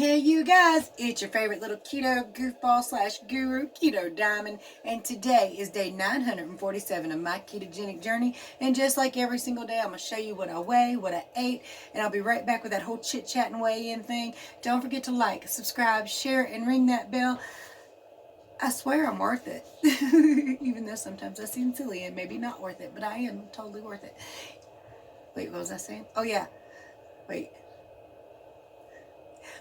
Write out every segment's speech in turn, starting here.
Hey you guys, it's your favorite little keto goofball slash guru, Keto Diamond, and today is day 947 of my ketogenic journey. And just like every single day, I'm going to show you what I weigh, what I ate, and I'll be right back with that whole chit-chat and weigh-in thing. Don't forget to like, subscribe, share, and ring that bell. I swear I'm worth it, even though sometimes I seem silly and maybe not worth it, but I am totally worth it. Wait, what was I saying? Oh yeah, wait.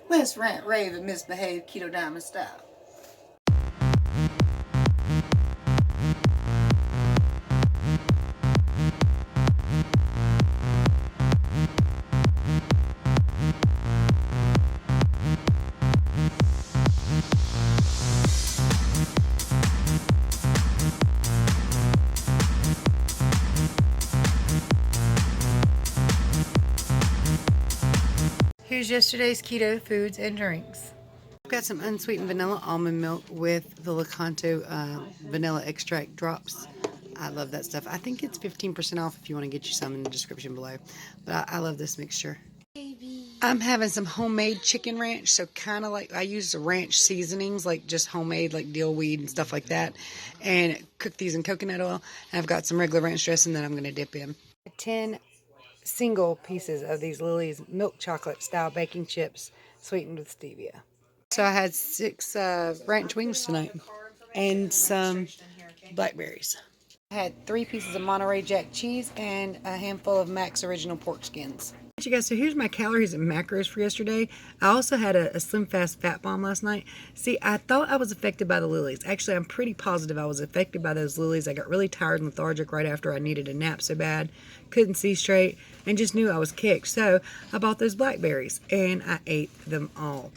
Let's rant, rave, and misbehave Keto Diamond style. Here's yesterday's keto foods and drinks. I've got some unsweetened vanilla almond milk with the Lakanto vanilla extract drops. I love that stuff. I think it's 15% off if you want to get you some in the description below. But I love this mixture. I'm having some homemade chicken ranch, so kind of like I use the ranch seasonings, like just homemade, like dill weed and stuff like that, and cook these in coconut oil. And I've got some regular ranch dressing that I'm going to dip in. 10 single pieces of these Lily's milk chocolate style baking chips sweetened with stevia. So I had 6 ranch wings tonight and some blackberries. I had 3 pieces of Monterey Jack cheese and a handful of Max original pork skins. You guys, so here's my calories and macros for yesterday. I also had a Slim Fast Fat Bomb last night. See, I thought I was affected by the Lilies. Actually, I'm pretty positive I was affected by those Lilies. I got really tired and lethargic right after I needed a nap so bad. Couldn't see straight and just knew I was kicked. So I bought those blackberries and I ate them all.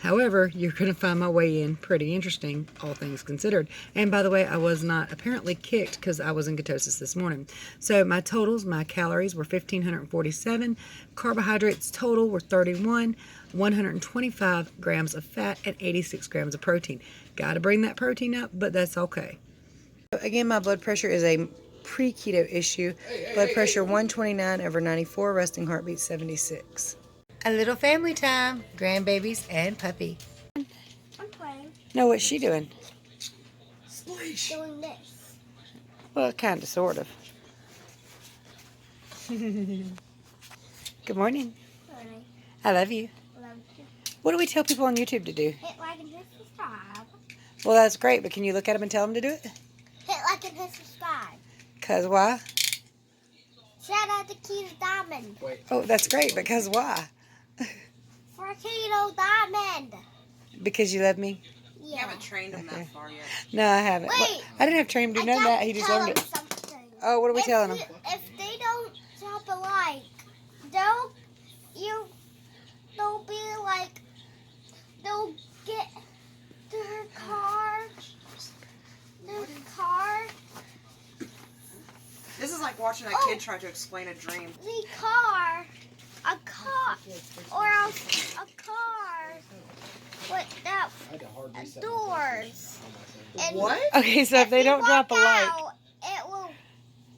However, you're going to find my weigh-in pretty interesting, all things considered. And by the way, I was not apparently kicked because I was in ketosis this morning. So my totals, my calories were 1,547. Carbohydrates total were 31, 125 grams of fat, and 86 grams of protein. Got to bring that protein up, but that's okay. So again, my blood pressure is a pre-keto issue. Blood pressure 129/94, resting heartbeat 76. A little family time, grandbabies and puppy. I'm playing. No, what's she doing? Doing this. Well, kind of, sort of. Good morning. Morning. I love you. Love you. What do we tell people on YouTube to do? Hit like and hit subscribe. Well, that's great, but can you look at them and tell them to do it? Hit like and hit subscribe. Because why? Shout out to Keto Diamond. Oh, that's great, because why? For Keto Diamond. Because you love me? Yeah. You haven't trained him that far yet. No, I haven't. Wait. Well, I didn't have to train him to do none of that. He just learned it. Something. Oh, what are we telling him? If they don't drop a like, they'll be like, they'll get their car. This is like watching a kid try to explain a dream. A car with doors. And What? Okay, so if they don't drop a like. it will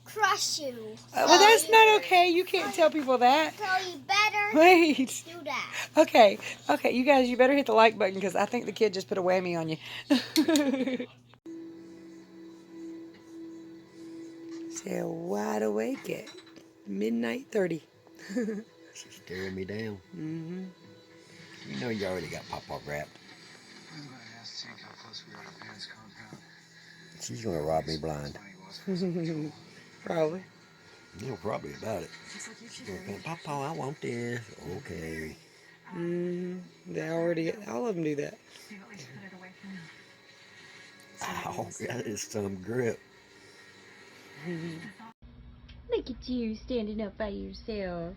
crush you. Well, that's not okay. You can't tell people that. So you better Wait. do that. Okay, you guys, you better hit the like button because I think the kid just put a whammy on you. So wide awake at midnight 30. She's staring me down. Mm-hmm. You know you already got pop-up wrapped. She's gonna rob me blind. Probably. No, probably about it. She's gonna think, Papa, I want this. Okay. They already, all of them do that. Oh, that is some grip. Look at you standing up by yourself.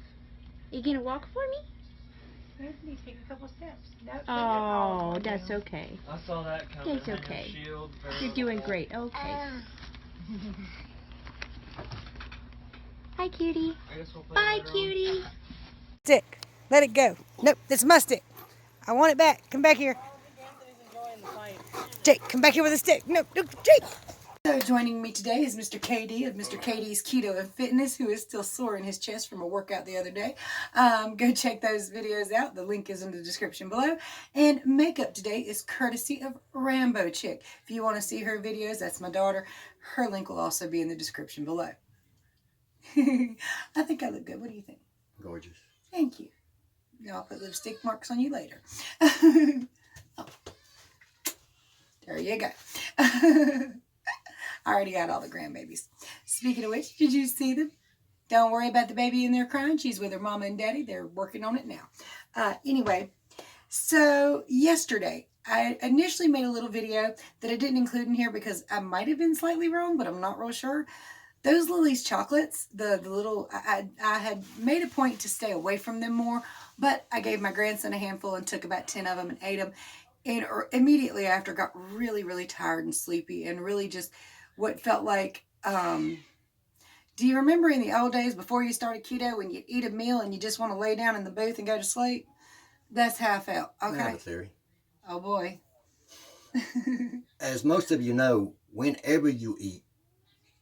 You gonna walk for me? Anthony, take a couple steps. No, Oh, that's okay. I saw that coming. That's okay. Shield, You're doing great. Okay. Hi, Cutie. I guess we'll play Bye, later on. Cutie. Stick. Let it go. Nope, that's my stick. I want it back. Come back here. Jake, come back here with a stick. No, Jake. So joining me today is Mr. KD of Mr. KD's Keto and Fitness, who is still sore in his chest from a workout the other day. Go check those videos out. The link is in the description below. And makeup today is courtesy of Rambo Chick. If you want to see her videos, that's my daughter. Her link will also be in the description below. I think I look good. What do you think? Gorgeous. Thank you. I'll put lipstick marks on you later. Oh. There you go. I already got all the grandbabies. Speaking of which, did you see them? Don't worry about the baby in there crying. She's with her mama and daddy. They're working on it now. Anyway, so yesterday, I initially made a little video that I didn't include in here because I might have been slightly wrong, but I'm not real sure. Those Lily's chocolates, the little, I had made a point to stay away from them more, but I gave my grandson a handful and took about 10 of them and ate them. And immediately after, got really, really tired and sleepy and really just what felt like, do you remember in the old days before you started keto when you eat a meal and you just want to lay down in the booth and go to sleep? That's how I felt. Okay. I have a theory. Oh boy. As most of you know, whenever you eat,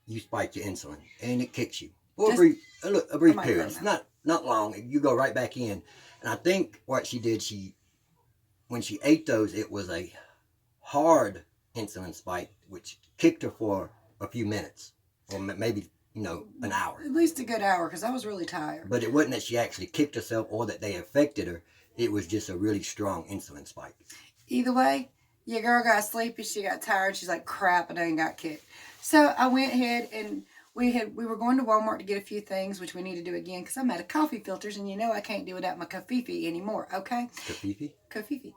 you spike your insulin and it kicks you for a brief period. It's not long. You go right back in. And I think what she did, when she ate those, it was a hard insulin spike, which kicked her for a few minutes or maybe, an hour. At least a good hour because I was really tired. But it wasn't that she actually kicked herself or that they affected her. It was just a really strong insulin spike. Either way, your girl got sleepy. She got tired. She's like, crap, I done got kicked. So I went ahead and we were going to Walmart to get a few things, which we need to do again because I'm out of coffee filters and I can't do without my Kofifi anymore, okay? Kofifi? Kofifi.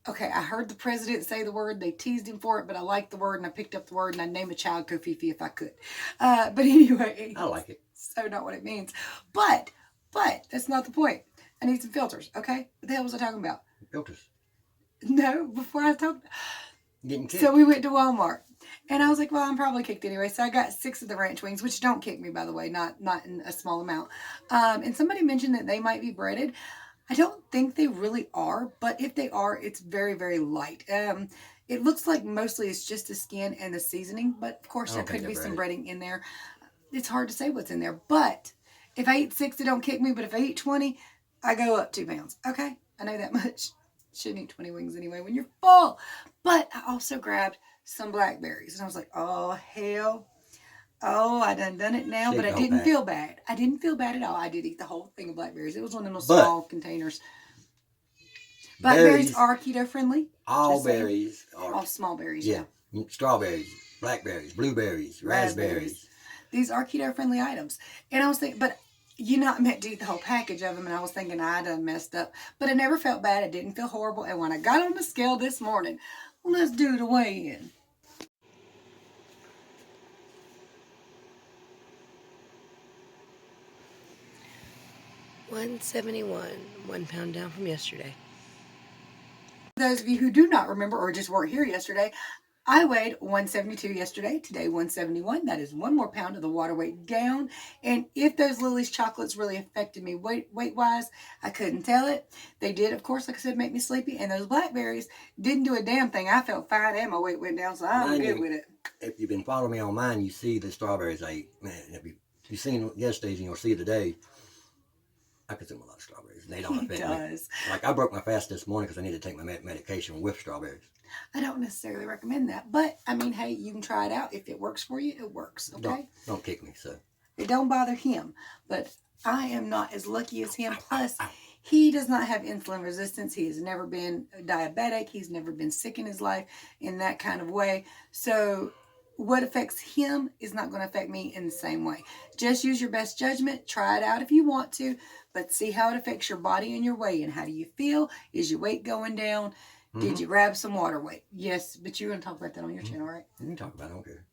Okay, I heard the president say the word. They teased him for it, but I liked the word and I picked up the word and I'd name a child Kofifi if I could. But anyway. I like it. So not what it means. But that's not the point. I need some filters, okay? What the hell was I talking about? Filters. No, before I talked. Getting kicked. So we went to Walmart. And I was like, well, I'm probably kicked anyway. So I got 6 of the ranch wings, which don't kick me, by the way, not in a small amount. And somebody mentioned that they might be breaded. I don't think they really are, but if they are, it's very, very light. It looks like mostly it's just the skin and the seasoning, but of course there could be some breading in there. It's hard to say what's in there, but if I eat 6, it don't kick me, but if I eat 20, I go up 2 pounds. Okay, I know that much. Shouldn't eat 20 wings anyway when you're full. But I also grabbed some blackberries, and I was like, oh, hell. Oh, I done it now, but I didn't feel bad. I didn't feel bad at all. I did eat the whole thing of blackberries. It was one of those small containers. Blackberries are keto friendly. All berries are. All small berries, yeah. Strawberries, blackberries, blueberries, raspberries. These are keto friendly items. And I was thinking, but you're not meant to eat the whole package of them. And I was thinking I done messed up. But I never felt bad. I didn't feel horrible. And when I got on the scale this morning, let's do the weigh-in. $171, 1 pound down from yesterday. For those of you who do not remember or just weren't here yesterday, I weighed 172 yesterday. Today, 171. That is 1 more pound of the water weight down. And if those Lily's chocolates really affected me weight-wise, I couldn't tell it. They did, of course, like I said, make me sleepy. And those blackberries didn't do a damn thing. I felt fine and my weight went down, so I'm good with it. If you've been following me on mine, you see the strawberries I ate. Man, if you've seen yesterday's and you'll see today, I consume a lot of strawberries. They don't affect me. Like, I broke my fast this morning because I need to take my medication with strawberries. I don't necessarily recommend that. But, I mean, hey, you can try it out. If it works for you, it works, okay? Don't kick me, so. It don't bother him. But I am not as lucky as him. Plus, he does not have insulin resistance. He has never been diabetic. He's never been sick in his life in that kind of way. So what affects him is not going to affect me in the same way. Just use your best judgment. Try it out if you want to, but see how it affects your body and your weight. And how do you feel? Is your weight going down? Did you grab some water weight? Yes, but you're going to talk about that on your channel, right? You can talk about it. I don't care.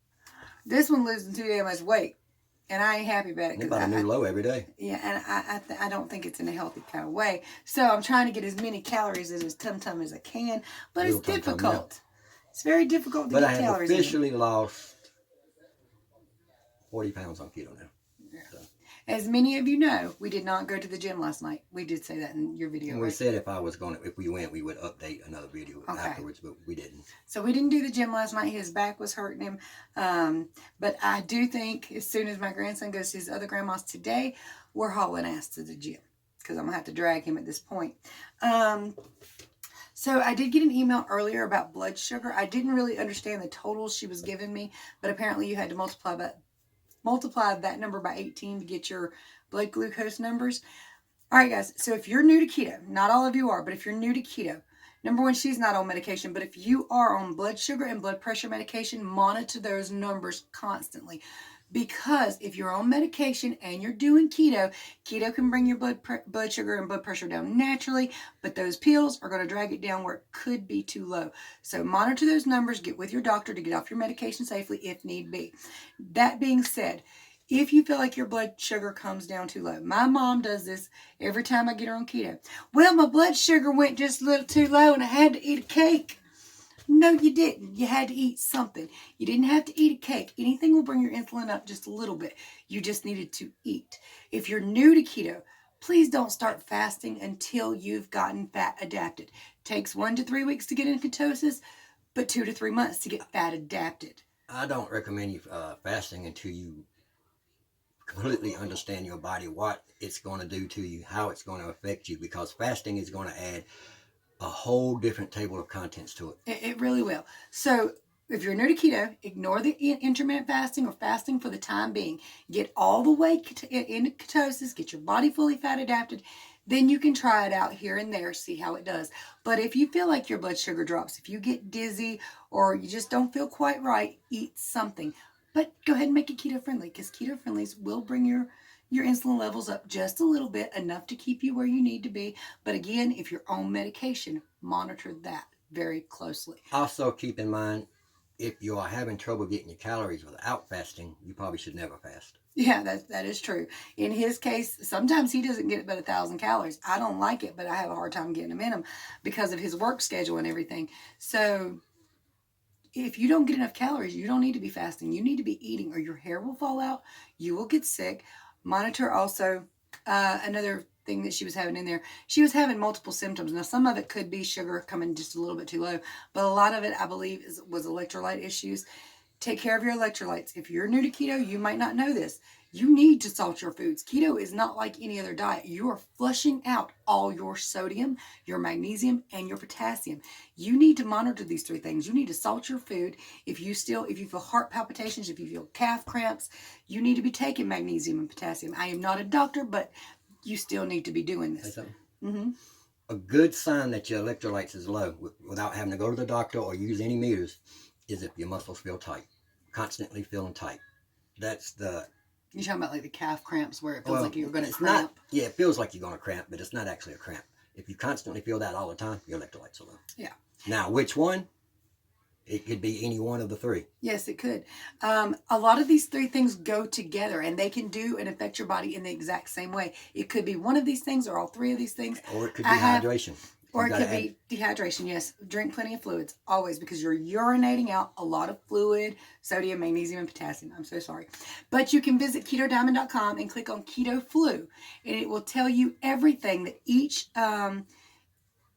This one losing too damn much weight, and I ain't happy about it. It's about a new low every day. Yeah, and I don't think it's in a healthy kind of way. So I'm trying to get as many calories as his tum-tum as I can, but it's difficult. It's very difficult to get calories in. But I have officially lost 40 pounds on keto now. Yeah. So. as many of you know, we did not go to the gym last night. We did say that in your video. And we right? said if we went, we would update another video afterwards, but we didn't. So we didn't do the gym last night. His back was hurting him. But I do think as soon as my grandson goes to his other grandma's today, we're hauling ass to the gym because I'm going to have to drag him at this point. So I did get an email earlier about blood sugar. I didn't really understand the totals she was giving me, but apparently you had to multiply that number by 18 to get your blood glucose numbers. All right, guys. So if you're new to keto, not all of you are, but if you're new to keto, number one, she's not on medication, but if you are on blood sugar and blood pressure medication, monitor those numbers constantly. Because if you're on medication and you're doing keto, keto can bring your blood sugar and blood pressure down naturally, but those pills are going to drag it down where it could be too low. So monitor those numbers, get with your doctor to get off your medication safely if need be. That being said, if you feel like your blood sugar comes down too low, my mom does this every time I get her on keto. Well, my blood sugar went just a little too low and I had to eat a cake. No, you didn't. You had to eat something. You didn't have to eat a cake. Anything will bring your insulin up just a little bit. You just needed to eat. If you're new to keto, please don't start fasting until you've gotten fat adapted. It takes 1 to 3 weeks to get into ketosis, but 2 to 3 months to get fat adapted. I don't recommend you fasting until you completely understand your body, what it's going to do to you, how it's going to affect you, because fasting is going to add a whole different table of contents to it. It really will. So if you're new to keto, ignore the intermittent fasting or fasting for the time being. Get all the way into ketosis, get your body fully fat adapted. Then you can try it out here and there, see how it does. But if you feel like your blood sugar drops, if you get dizzy or you just don't feel quite right, eat something. But go ahead and make it keto friendly, because keto friendlies will bring your insulin levels up just a little bit, enough to keep you where you need to be. But again, if you're on medication, monitor that very closely. Also, keep in mind, if you are having trouble getting your calories without fasting, you probably should never fast. Yeah, that is true. In his case, sometimes he doesn't get but 1,000 calories. I don't like it, but I have a hard time getting them in him because of his work schedule and everything. So if you don't get enough calories, you don't need to be fasting. You need to be eating or your hair will fall out. You will get sick. Monitor also another thing that she was having in there. She was having multiple symptoms. Now, some of it could be sugar coming just a little bit too low, but a lot of it, I believe, was electrolyte issues. Take care of your electrolytes. If you're new to keto, you might not know this. You need to salt your foods. Keto is not like any other diet. You are flushing out all your sodium, your magnesium, and your potassium. You need to monitor these 3 things. You need to salt your food. If you feel heart palpitations, if you feel calf cramps, you need to be taking magnesium and potassium. I am not a doctor, but you still need to be doing this. Mm-hmm. A good sign that your electrolytes is low, without having to go to the doctor or use any meters, is if your muscles feel tight, constantly feeling tight. That's the... You're talking about like the calf cramps where it feels like you're going to cramp? Yeah, it feels like you're going to cramp, but it's not actually a cramp. If you constantly feel that all the time, your electrolytes are low. Yeah. Now, which one? It could be any one of the 3. Yes, it could. A lot of these 3 things go together, and they can do and affect your body in the exact same way. It could be one of these things or all 3 of these things. Or it could be hydration. Or it could be dehydration, yes. Drink plenty of fluids, always, because you're urinating out a lot of fluid, sodium, magnesium, and potassium. I'm so sorry. But you can visit KetoDiamond.com and click on Keto Flu, and it will tell you everything that each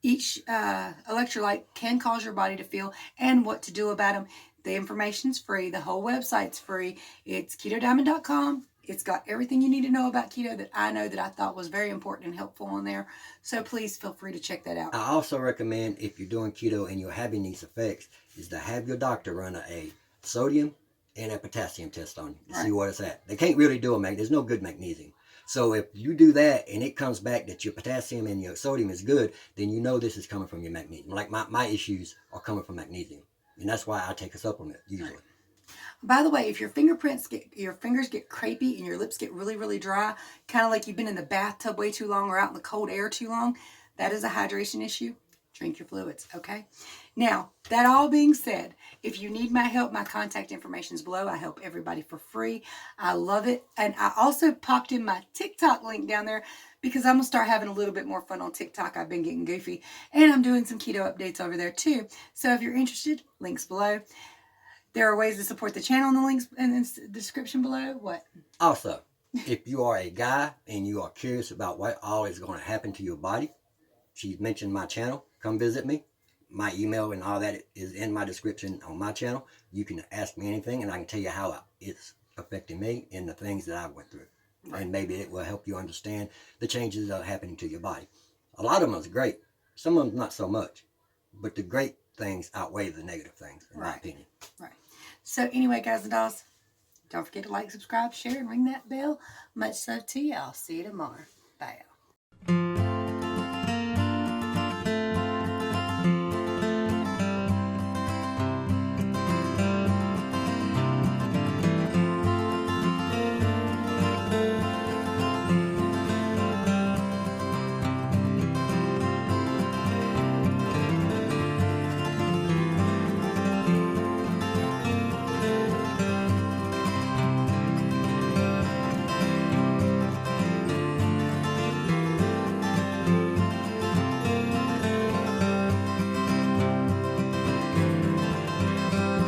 electrolyte can cause your body to feel and what to do about them. The information's free. The whole website's free. It's KetoDiamond.com. It's got everything you need to know about keto that I know that I thought was very important and helpful on there. So please feel free to check that out. I also recommend, if you're doing keto and you're having these effects, is to have your doctor run a sodium and a potassium test on you to see what it's at. They can't really do there's no good magnesium. So if you do that and it comes back that your potassium and your sodium is good, then you know this is coming from your magnesium. Like my issues are coming from magnesium. And that's why I take a supplement usually. Right. By the way, if your fingers get crepey and your lips get really, really dry, kind of like you've been in the bathtub way too long or out in the cold air too long, that is a hydration issue. Drink your fluids, okay? Now, that all being said, if you need my help, my contact information is below. I help everybody for free. I love it. And I also popped in my TikTok link down there because I'm going to start having a little bit more fun on TikTok. I've been getting goofy. And I'm doing some keto updates over there too. So if you're interested, links below. There are ways to support the channel in the links in the description below. What? Also, if you are a guy and you are curious about what all is going to happen to your body, she's mentioned my channel. Come visit me. My email and all that is in my description on my channel. You can ask me anything, and I can tell you how it's affecting me and the things that I went through. Right. And maybe it will help you understand the changes that are happening to your body. A lot of them is great. Some of them not so much. But the great things outweigh the negative things, in my opinion. Right. So anyway, guys and dolls, don't forget to like, subscribe, share, and ring that bell. Much love to y'all. See you tomorrow. Bye, y'all.